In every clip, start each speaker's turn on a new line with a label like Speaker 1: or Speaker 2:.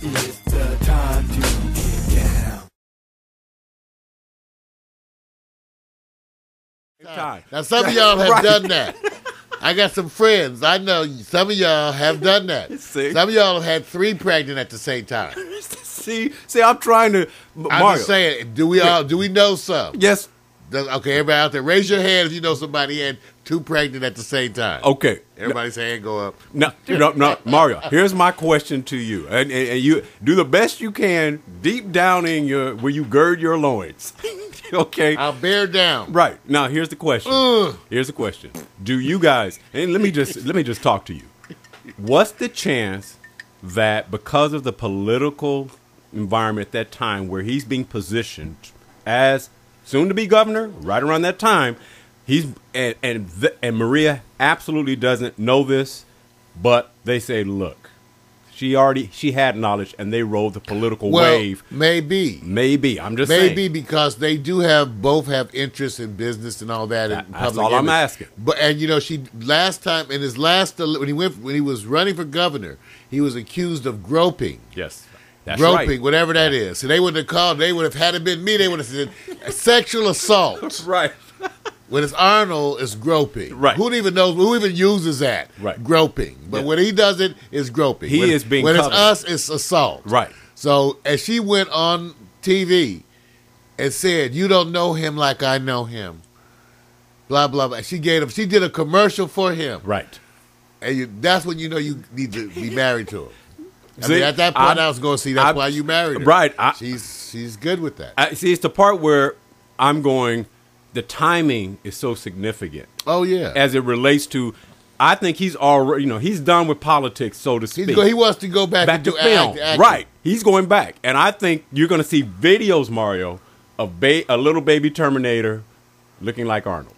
Speaker 1: It's the time to get down.
Speaker 2: Now, some of y'all have done that. I got some friends. I know some of y'all have done that.
Speaker 3: See?
Speaker 2: Some of y'all have had 3 pregnant at the same time.
Speaker 3: See, I'm trying to. Mario.
Speaker 2: I'm just saying, do we know some?
Speaker 3: Yes.
Speaker 2: Okay, everybody out there, raise your hand if you know somebody had 2 pregnant at the same time.
Speaker 3: Okay.
Speaker 2: Everybody's hand go up.
Speaker 3: No, Mario. Here's my question to you, and you do the best you can deep down in where you gird your loins. Okay.
Speaker 2: I'll bear down.
Speaker 3: Right. Now, here's the question. Here's the question. Do you guys, and let me just talk to you. What's the chance that because of the political environment at that time where he's being positioned as soon to be governor, right around that time, and Maria absolutely doesn't know this, but they say, look, she had knowledge, and they rode the political wave.
Speaker 2: Maybe.
Speaker 3: I'm just saying.
Speaker 2: Maybe because they both have interest in business and all that.
Speaker 3: That's all I'm asking.
Speaker 2: But she last time when he was running for governor, he was accused of groping.
Speaker 3: Yes. That's
Speaker 2: groping,
Speaker 3: right.
Speaker 2: whatever that is. So they would have called. They would have had it been me. They would have said sexual assault.
Speaker 3: Right.
Speaker 2: When it's Arnold, it's groping.
Speaker 3: Right.
Speaker 2: Who even knows? Who even uses that?
Speaker 3: Right.
Speaker 2: Groping. But when he does it, it's groping.
Speaker 3: He is being
Speaker 2: When
Speaker 3: covered.
Speaker 2: it's us, it's assault.
Speaker 3: Right.
Speaker 2: So as she went on TV and said, "You don't know him like I know him," blah blah blah. She did a commercial for him.
Speaker 3: Right.
Speaker 2: And that's when you know you need to be married to him.
Speaker 3: See,
Speaker 2: at that point, I was going to see that's why you married her.
Speaker 3: Right.
Speaker 2: She's good with that.
Speaker 3: See, it's the part where I'm going, the timing is so significant.
Speaker 2: Oh, yeah.
Speaker 3: As it relates to, I think he's already, he's done with politics, so to speak.
Speaker 2: He wants to go back and
Speaker 3: to
Speaker 2: do
Speaker 3: film.
Speaker 2: acting.
Speaker 3: Right. He's going back. And I think you're going to see videos, Mario, of a little baby Terminator looking like Arnold.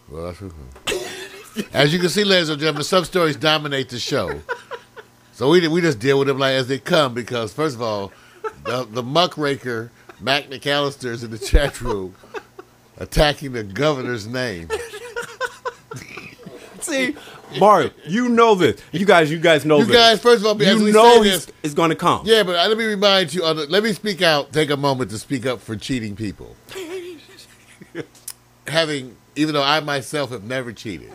Speaker 2: Well, that's okay. As you can see, ladies and gentlemen, some stories dominate the show. So we just deal with them like as they come because, first of all, the muckraker, Mac McAllister, is in the chat room attacking the governor's name.
Speaker 3: See, Mario, you know this. You guys know this.
Speaker 2: You guys, first of all,
Speaker 3: you know it's going to come.
Speaker 2: Yeah, but let me remind you, let me speak out, take a moment to speak up for cheating people. Even though I myself have never cheated.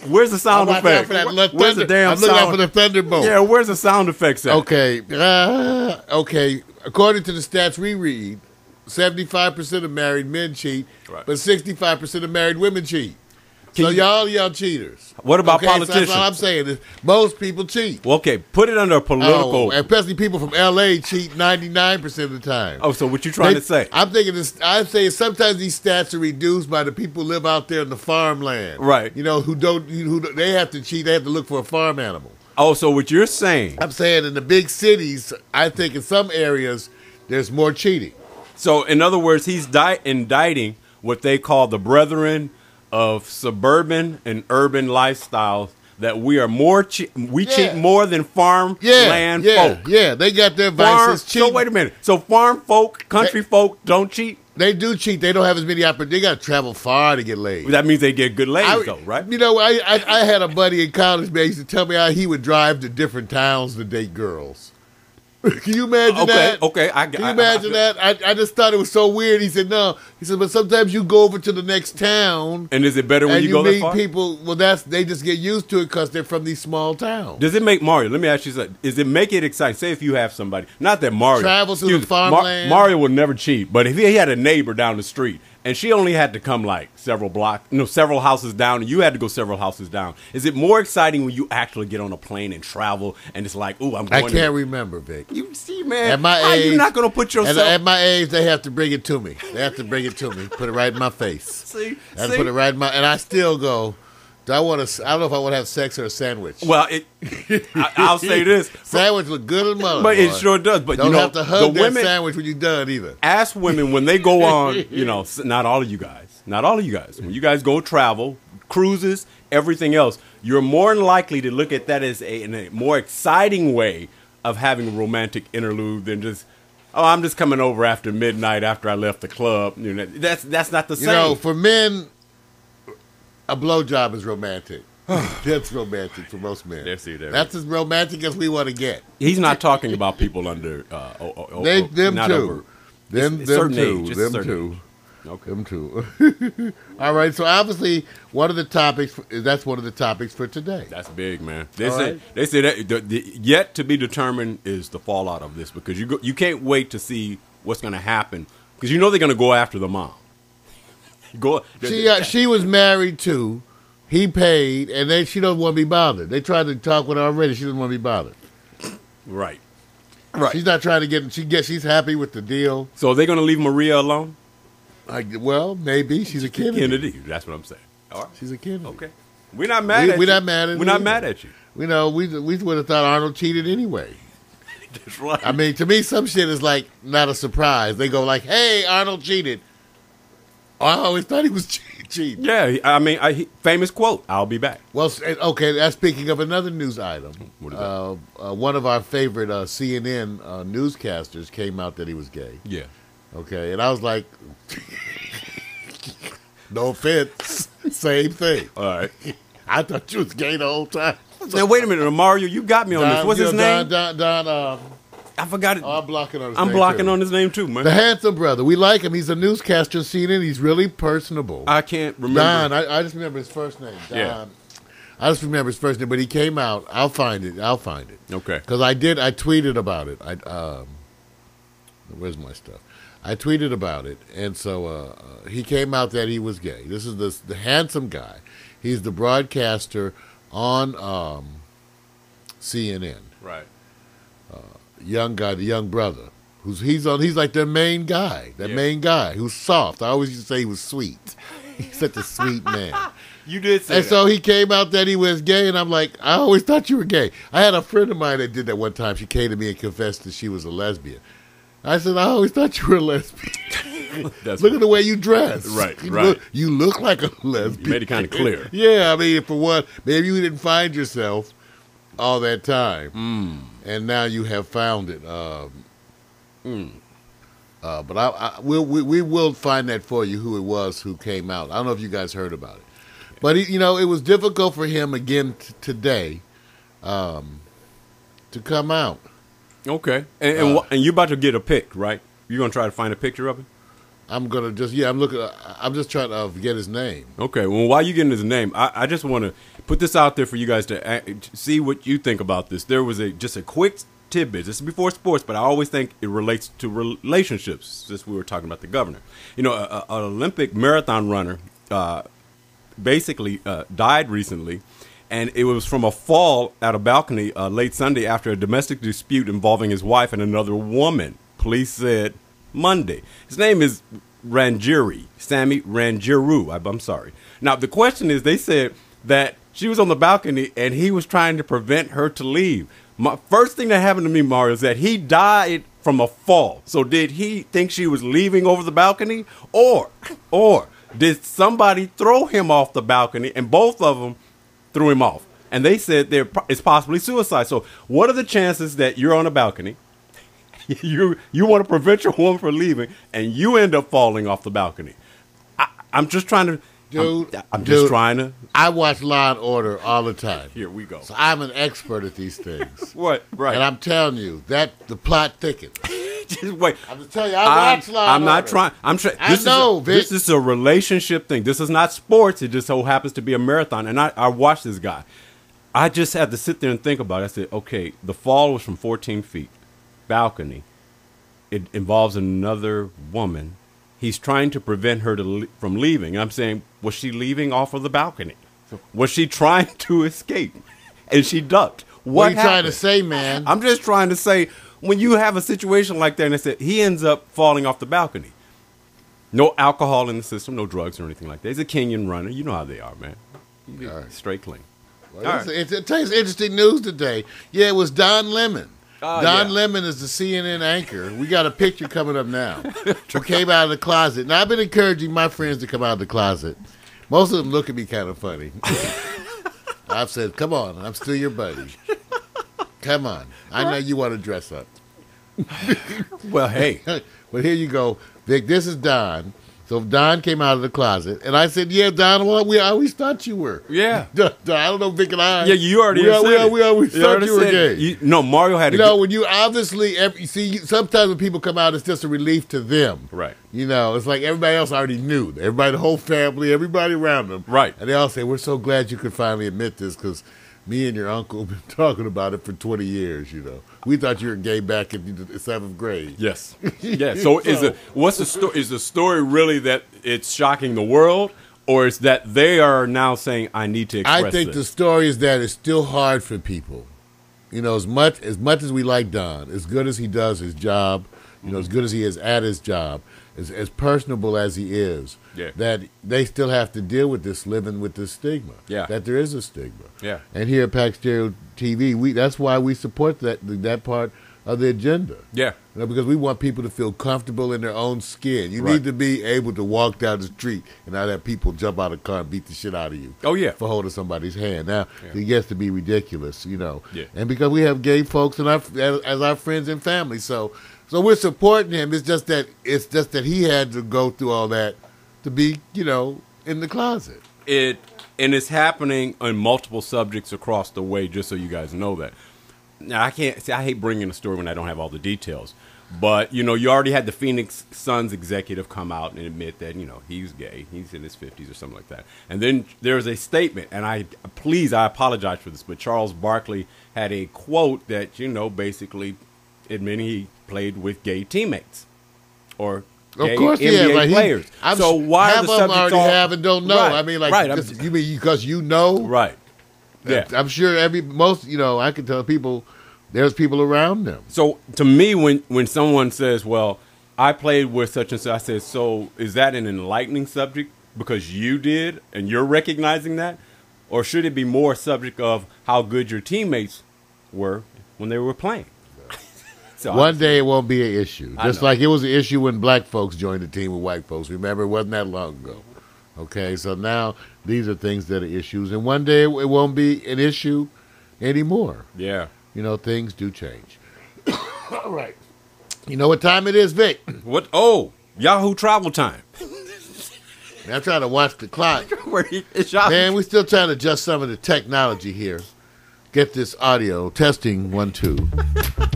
Speaker 3: Where's the sound effect?
Speaker 2: Where's the damn sound? I'm looking out for the thunderbolt.
Speaker 3: Yeah, where's the sound effects at?
Speaker 2: Okay. Okay. According to the stats we read, 75% of married men cheat, but 65% of married women cheat. So y'all cheaters.
Speaker 3: What about politicians?
Speaker 2: So that's all I'm saying is most people cheat.
Speaker 3: Well, okay, put it under a political.
Speaker 2: Especially people from L.A. cheat 99% of the time.
Speaker 3: Oh, so what you trying to say?
Speaker 2: I'm thinking this. I'm saying sometimes these stats are reduced by the people who live out there in the farmland.
Speaker 3: Right.
Speaker 2: Who they have to cheat. They have to look for a farm animal.
Speaker 3: Oh, so what you're saying?
Speaker 2: I'm saying in the big cities, I think in some areas there's more cheating.
Speaker 3: So in other words, he's indicting what they call the brethren of suburban and urban lifestyles, that we are cheat more than farm land folk.
Speaker 2: Yeah, they got their vices.
Speaker 3: So wait a minute. So farm folk, country folk don't cheat?
Speaker 2: They do cheat. They don't have as many opportunities. They got to travel far to get laid.
Speaker 3: That means they get good ladies, though, right?
Speaker 2: I had a buddy in college, man. He used to tell me how he would drive to different towns to date girls. Can you imagine that?
Speaker 3: Okay.
Speaker 2: Can you imagine that? I just thought it was so weird. He said, no. He said, but sometimes you go over to the next town.
Speaker 3: And is it better when you go that far?
Speaker 2: And you meet people. Well, they just get used to it because they're from these small towns.
Speaker 3: Does it make, Mario, let me ask you something. Does it make it exciting? Say if you have somebody, not that Mario.
Speaker 2: Travels to the farmland.
Speaker 3: Mario would never cheat. But if he had a neighbor down the street, and she only had to come like several houses down, and you had to go several houses down. Is it more exciting when you actually get on a plane and travel, and it's like, ooh, I'm going
Speaker 2: I can't remember, Vic.
Speaker 3: You see, man,
Speaker 2: at my age,
Speaker 3: you're not going to put yourself...
Speaker 2: At my age, they have to bring it to me. They have to bring it to me. Put it right in my face.
Speaker 3: See?
Speaker 2: Put it right in my... And I still go... I don't know if I want to have sex or a sandwich.
Speaker 3: Well, I'll say this.
Speaker 2: Sandwich look good as mother.
Speaker 3: But it sure does. But
Speaker 2: don't have to hug that sandwich when you're done either.
Speaker 3: Ask women when they go on, not all of you guys. Not all of you guys. When you guys go travel, cruises, everything else, you're more than likely to look at that as a more exciting way of having a romantic interlude than just, I'm just coming over after midnight after I left the club. That's not the same.
Speaker 2: For men, a blowjob is romantic. That's romantic for most men.
Speaker 3: There.
Speaker 2: That's as romantic as we want to get.
Speaker 3: He's not talking about people under.
Speaker 2: Them
Speaker 3: not
Speaker 2: too.
Speaker 3: Over,
Speaker 2: Them
Speaker 3: certain
Speaker 2: too.
Speaker 3: age,
Speaker 2: Them
Speaker 3: certain
Speaker 2: too.
Speaker 3: age. Okay.
Speaker 2: Them too. All right. So obviously, one of the topics. That's one of the topics for today.
Speaker 3: That's big, man.
Speaker 2: All
Speaker 3: They say that yet to be determined is the fallout of this because you can't wait to see what's going to happen because you know they're going to go after the mom.
Speaker 2: She was married too. He paid, and then she doesn't want to be bothered. They tried to talk with her already. She doesn't want to be bothered.
Speaker 3: Right.
Speaker 2: She's not trying to get. She's happy with the deal.
Speaker 3: So are they going to leave Maria alone?
Speaker 2: Well, maybe she's a Kennedy.
Speaker 3: That's what I'm saying. All right.
Speaker 2: She's a Kennedy.
Speaker 3: Okay. We're not mad at you.
Speaker 2: We're not mad at
Speaker 3: We're not mad at you.
Speaker 2: We would have thought Arnold cheated anyway.
Speaker 3: That's right.
Speaker 2: I mean, to me, some shit is like not a surprise. They go like, "Hey, Arnold cheated." Oh, I always thought he was cheating.
Speaker 3: Yeah, I mean, famous quote, "I'll be back."
Speaker 2: Well, okay, that's speaking of another news item.
Speaker 3: What is that?
Speaker 2: One of our favorite CNN newscasters came out that he was gay.
Speaker 3: Yeah.
Speaker 2: Okay, and I was like, no offense, same thing.
Speaker 3: All right.
Speaker 2: I thought you was gay the whole time.
Speaker 3: Now, wait a minute, Mario, you got me on this. What's his name?
Speaker 2: Don,
Speaker 3: I forgot it.
Speaker 2: I'm blocking on his
Speaker 3: I'm
Speaker 2: name.
Speaker 3: blocking
Speaker 2: too.
Speaker 3: on his name, too, man.
Speaker 2: The handsome brother. We like him. He's a newscaster on CNN. He's really personable.
Speaker 3: I can't remember.
Speaker 2: Don, I just remember his first name. Don.
Speaker 3: Yeah.
Speaker 2: I just remember his first name, but he came out. I'll find it.
Speaker 3: Okay.
Speaker 2: Because I tweeted about it. Where's my stuff? I tweeted about it, and so he came out that he was gay. This is the handsome guy. He's the broadcaster on CNN.
Speaker 3: Right.
Speaker 2: Young guy, the young brother, he's like their main guy. Main guy who's soft. I always used to say he was sweet. He's such a sweet man.
Speaker 3: You did say
Speaker 2: and
Speaker 3: that.
Speaker 2: so he came out that he was gay, and I'm like, I always thought you were gay. I had a friend of mine that did that one time. She came to me and confessed that she was a lesbian. I said, I always thought you were a lesbian. Look at the way you dress.
Speaker 3: Right,
Speaker 2: You look like a lesbian.
Speaker 3: You made it kind of clear.
Speaker 2: Yeah, I mean, for one, maybe you didn't find yourself all that time, and now you have found it. But we will find that for you, who it was who came out. I don't know if you guys heard about it. But, it was difficult for him again today to come out.
Speaker 3: Okay. And you're about to get a pic, right? You're going to try to find a picture of him?
Speaker 2: I'm just trying to get his name.
Speaker 3: Okay. Well, while you're getting his name, I just want to put this out there for you guys to see what you think about this. There was just a quick tidbit. This is before sports, but I always think it relates to relationships, since we were talking about the governor. An Olympic marathon runner basically died recently, and it was from a fall at a balcony late Sunday after a domestic dispute involving his wife and another woman, police said Monday. His name is Sammy Rangiru. I'm sorry. Now, the question is, they said that she was on the balcony and he was trying to prevent her to leave. My first thing that happened to me, Mario, is that he died from a fall. So did he think she was leaving over the balcony? Or did somebody throw him off the balcony and both of them threw him off? And they said it's possibly suicide. So what are the chances that you're on a balcony, you want to prevent your woman from leaving, and you end up falling off the balcony? I'm just trying to...
Speaker 2: Dude, I watch Law and Order all the time.
Speaker 3: Here we go.
Speaker 2: So I'm an expert at these things.
Speaker 3: What? Right.
Speaker 2: And I'm telling you, that the plot thickens.
Speaker 3: Just wait.
Speaker 2: I'm just telling you, I watch Law and Order.
Speaker 3: I'm not trying. I'm trying.
Speaker 2: I know, Vic.
Speaker 3: This is a relationship thing. This is not sports. It just so happens to be a marathon. And I watched this guy. I just had to sit there and think about it. I said, okay, the fall was from 14 feet. Balcony. It involves another woman. He's trying to prevent her from leaving. And I'm saying, was she leaving off of the balcony? Was she trying to escape? And she ducked.
Speaker 2: What are you trying to say, man?
Speaker 3: I'm just trying to say, when you have a situation like that, and I said he ends up falling off the balcony. No alcohol in the system, no drugs or anything like that. He's a Kenyan runner. You know how they are, man.
Speaker 2: Right.
Speaker 3: Straight clean.
Speaker 2: Well, it's interesting news today. Yeah, it was Don Lemon. Don Lemon is the CNN anchor. We got a picture coming up now. Who came out of the closet. Now, I've been encouraging my friends to come out of the closet. Most of them look at me kind of funny. I've said, come on, I'm still your buddy. Come on. I know you want to dress up.
Speaker 3: Well, hey.
Speaker 2: But here you go. Vic, this is Don. So Don came out of the closet, and I said, "Yeah, Don, well, we always thought you were."
Speaker 3: Yeah.
Speaker 2: I don't know, Vic and I.
Speaker 3: Yeah, you already
Speaker 2: we always thought you were gay.
Speaker 3: No, Mario had.
Speaker 2: When you obviously sometimes when people come out, it's just a relief to them.
Speaker 3: Right.
Speaker 2: It's like everybody else already knew. Everybody, the whole family, everybody around them.
Speaker 3: Right.
Speaker 2: And they all say, "We're so glad you could finally admit this because me and your uncle have been talking about it for 20 years. We thought you were gay back in the 7th grade."
Speaker 3: Yes. Yeah. So what's the story? Is the story really that it's shocking the world, or is that they are now saying, "I need to express"?
Speaker 2: I think the story is that it's still hard for people. As much as we like Don, as good as he does his job, as good as he is at his job, as personable as he is, that they still have to deal with this, living with this stigma.
Speaker 3: Yeah.
Speaker 2: That there is a stigma.
Speaker 3: Yeah.
Speaker 2: And here at Pack Stereo TV, that's why we support that part of the agenda.
Speaker 3: Yeah.
Speaker 2: Because we want people to feel comfortable in their own skin. You
Speaker 3: Right.
Speaker 2: need to be able to walk down the street and not have people jump out of the car and beat the shit out of you.
Speaker 3: Oh, yeah.
Speaker 2: For holding somebody's hand. Now, it gets to be ridiculous,
Speaker 3: Yeah.
Speaker 2: And because we have gay folks as our friends and family, so we're supporting him. It's just that he had to go through all that to be, in the closet.
Speaker 3: And it's happening on multiple subjects across the way. Just so you guys know that. Now I hate bringing a story when I don't have all the details. But you already had the Phoenix Suns executive come out and admit that he's gay. He's in his 50s or something like that. And then there's a statement, and I apologize for this, but Charles Barkley had a quote that basically admitting he played with gay teammates or gay
Speaker 2: of course,
Speaker 3: NBA players. So why
Speaker 2: half
Speaker 3: the
Speaker 2: of them already
Speaker 3: subject
Speaker 2: have and don't know?
Speaker 3: Right,
Speaker 2: I mean,
Speaker 3: right.
Speaker 2: You mean because you know?
Speaker 3: Right. Yeah.
Speaker 2: I'm sure I can tell people there's people around them.
Speaker 3: So to me, when someone says, "Well, I played with such and such," I said, "So is that an enlightening subject because you did and you're recognizing that, or should it be more a subject of how good your teammates were when they were playing?" So
Speaker 2: one day it won't be an issue. Just
Speaker 3: know.
Speaker 2: like it was an issue when black folks joined the team with white folks. Remember, it wasn't that long ago. Okay, so now these are things that are issues, and one day it won't be an issue anymore.
Speaker 3: Yeah.
Speaker 2: Things do change. All right. You know what time it is, Vic?
Speaker 3: What? Oh, Yahoo Travel Time.
Speaker 2: I'm trying to watch the clock.
Speaker 3: It's Yahoo.
Speaker 2: Man, we're still trying to adjust some of the technology here. Get this audio. Testing 1 2.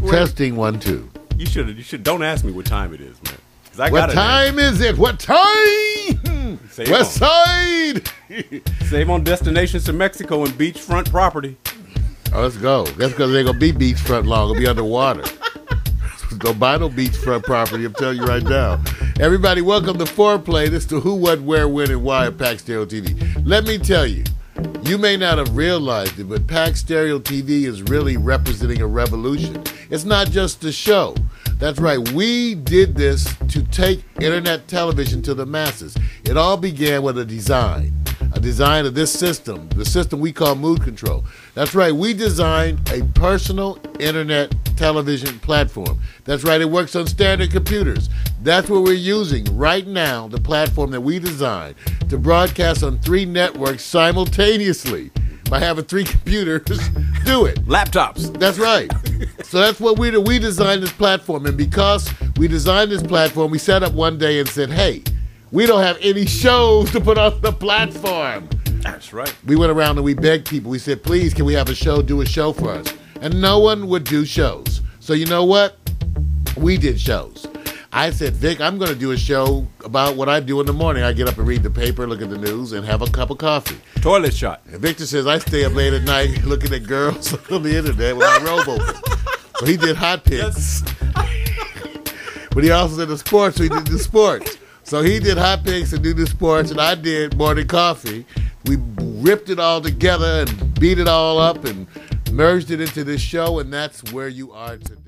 Speaker 2: Testing 1 2.
Speaker 3: You should. Don't ask me what time it is, man. 'Cause I
Speaker 2: What
Speaker 3: got
Speaker 2: time is it? What time? West Side.
Speaker 3: Save on destinations to Mexico and beachfront property.
Speaker 2: Oh, let's go. That's because they ain't going to be beachfront long. It'll be underwater. Don't buy no beachfront property, I'm telling you right now. Everybody, welcome to Foreplay. This is the Who, What, Where, When, and Why of Pack Stereo TV. Let me tell you, you may not have realized it, but Pack Stereo TV is really representing a revolution. It's not just a show. That's right. We did this to take internet television to the masses. It all began with a design of this system, the system we call Mood Control. That's right. We designed a personal internet television platform. That's right. It works on standard computers. That's what we're using right now, the platform that we designed to broadcast on 3 networks simultaneously by having 3 computers do it.
Speaker 3: Laptops.
Speaker 2: That's right. So that's what we do. We designed this platform. And because we designed this platform, we sat up one day and said, hey, we don't have any shows to put on the platform.
Speaker 3: That's right.
Speaker 2: We went around and we begged people. We said, please, can we have a show? Do a show for us. And no one would do shows. So you know what? We did shows. I said, Vic, I'm going to do a show about what I do in the morning. I get up and read the paper, look at the news, and have a cup of coffee.
Speaker 3: Toilet shot.
Speaker 2: And Victor says, I stay up late at night looking at girls on the internet with my robe open. So he did hot picks. But he also did the sports, so he did the sports. So he did hot picks and do the sports, and I did morning coffee. We ripped it all together and beat it all up and merged it into this show, and that's where you are today.